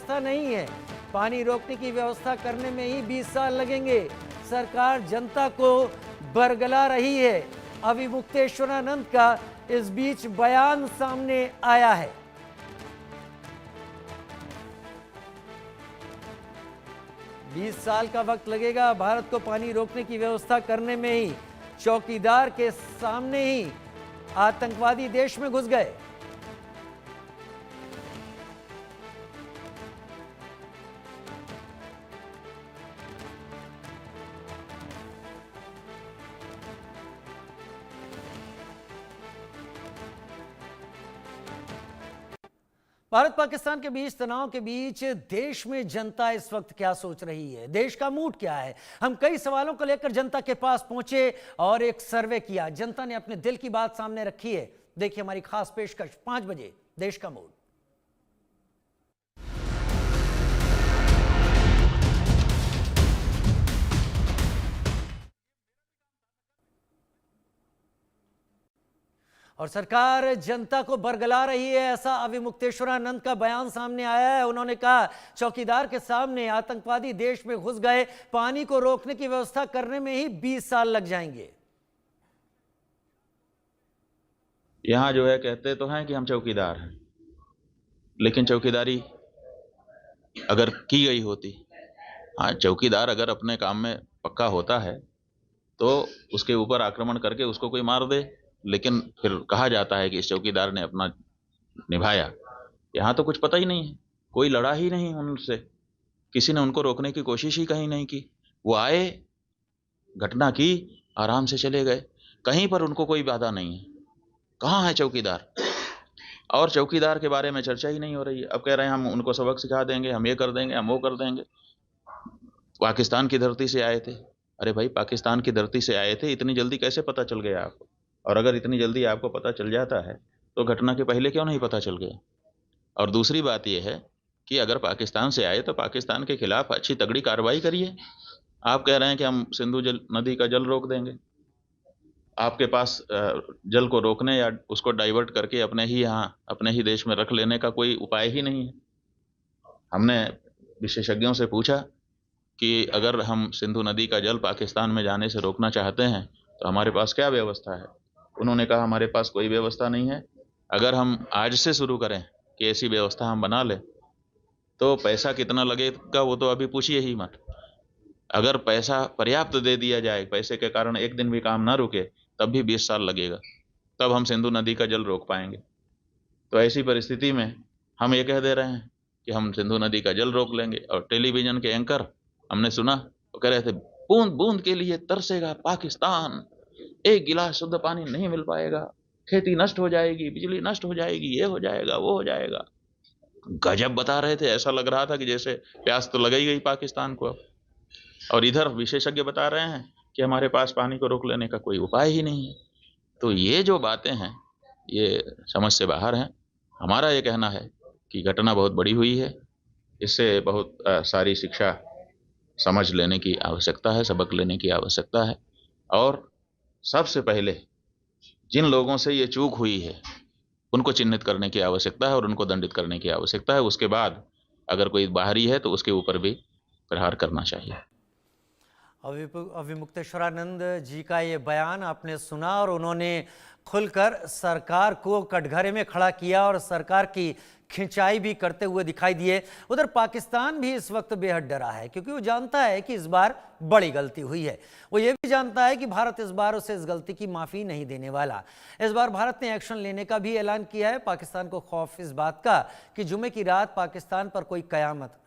व्यवस्था नहीं है। पानी रोकने की व्यवस्था करने में ही 20 साल लगेंगे। सरकार जनता को बरगला रही है। अविमुक्तेश्वरानंद का इस बीच बयान सामने आया है। बीस साल का वक्त लगेगा भारत को पानी रोकने की व्यवस्था करने में ही। चौकीदार के सामने ही आतंकवादी देश में घुस गए। भारत पाकिस्तान के बीच तनाव के बीच देश में जनता इस वक्त क्या सोच रही है, देश का मूड क्या है। हम कई सवालों को लेकर जनता के पास पहुंचे और एक सर्वे किया। जनता ने अपने दिल की बात सामने रखी है। देखिए हमारी खास पेशकश 5 बजे देश का मूड। और सरकार जनता को बरगला रही है, ऐसा अविमुक्तेश्वरानंद का बयान सामने आया है। उन्होंने कहा चौकीदार के सामने आतंकवादी देश में घुस गए, पानी को रोकने की व्यवस्था करने में ही 20 साल लग जाएंगे। यहाँ जो है कहते तो हैं कि हम चौकीदार हैं, लेकिन चौकीदारी अगर की गई होती, हाँ चौकीदार अगर अपने काम में पक्का होता है तो उसके ऊपर आक्रमण करके उसको कोई मार दे, लेकिन फिर कहा जाता है कि इस चौकीदार ने अपना निभाया। यहाँ तो कुछ पता ही नहीं है, कोई लड़ा ही नहीं उनसे, किसी ने उनको रोकने की कोशिश ही कहीं नहीं की। वो आए, घटना की, आराम से चले गए, कहीं पर उनको कोई बाधा नहीं है। कहाँ है चौकीदार? और चौकीदार के बारे में चर्चा ही नहीं हो रही है। अब कह रहे हैं हम उनको सबक सिखा देंगे, हम ये कर देंगे, हम वो कर देंगे। पाकिस्तान की धरती से आए थे। अरे भाई, पाकिस्तान की धरती से आए थे, इतनी जल्दी कैसे पता चल गया आपको? और अगर इतनी जल्दी आपको पता चल जाता है तो घटना के पहले क्यों नहीं पता चल गया? और दूसरी बात यह है कि अगर पाकिस्तान से आए तो पाकिस्तान के खिलाफ अच्छी तगड़ी कार्रवाई करिए। आप कह रहे हैं कि हम सिंधु नदी का जल रोक देंगे। आपके पास जल को रोकने या उसको डाइवर्ट करके अपने ही यहाँ अपने ही देश में रख लेने का कोई उपाय ही नहीं है। हमने विशेषज्ञों से पूछा कि अगर हम सिंधु नदी का जल पाकिस्तान में जाने से रोकना चाहते हैं तो हमारे पास क्या व्यवस्था है? उन्होंने कहा हमारे पास कोई व्यवस्था नहीं है। अगर हम आज से शुरू करें कि ऐसी व्यवस्था हम बना लें तो पैसा कितना लगेगा वो तो अभी पूछिए ही मत। अगर पैसा पर्याप्त दे दिया जाए, पैसे के कारण एक दिन भी काम ना रुके, तब भी 20 साल लगेगा, तब हम सिंधु नदी का जल रोक पाएंगे। तो ऐसी परिस्थिति में हम ये कह दे रहे हैं कि हम सिंधु नदी का जल रोक लेंगे। और टेलीविजन के एंकर हमने सुना वो कह रहे थे बूंद बूंद के लिए तरसेगा पाकिस्तान, एक गिलास शुद्ध पानी नहीं मिल पाएगा, खेती नष्ट हो जाएगी, बिजली नष्ट हो जाएगी, ये हो जाएगा, वो हो जाएगा। गजब बता रहे थे, ऐसा लग रहा था कि जैसे प्यास तो लग ही गई पाकिस्तान को। और इधर विशेषज्ञ बता रहे हैं कि हमारे पास पानी को रोक लेने का कोई उपाय ही नहीं है। तो ये जो बातें हैं ये समझ से बाहर हैं। हमारा ये कहना है कि घटना बहुत बड़ी हुई है, इससे बहुत सारी शिक्षा समझ लेने की आवश्यकता है, सबक लेने की आवश्यकता है। और सबसे पहले जिन लोगों से ये चूक हुई है उनको चिन्हित करने की आवश्यकता है और उनको दंडित करने की आवश्यकता है। उसके बाद अगर कोई बाहरी है तो उसके ऊपर भी प्रहार करना चाहिए। अविमुक्तेश्वरानंद जी का ये बयान आपने सुना और उन्होंने खुलकर सरकार को कटघरे में खड़ा किया और सरकार की खिंचाई भी करते हुए दिखाई दिए। उधर पाकिस्तान भी इस वक्त बेहद डरा है क्योंकि वो जानता है कि इस बार बड़ी गलती हुई है। वो ये भी जानता है कि भारत इस बार उसे इस गलती की माफ़ी नहीं देने वाला। इस बार भारत ने एक्शन लेने का भी ऐलान किया है। पाकिस्तान को खौफ इस बात का कि जुमे की रात पाकिस्तान पर कोई कयामत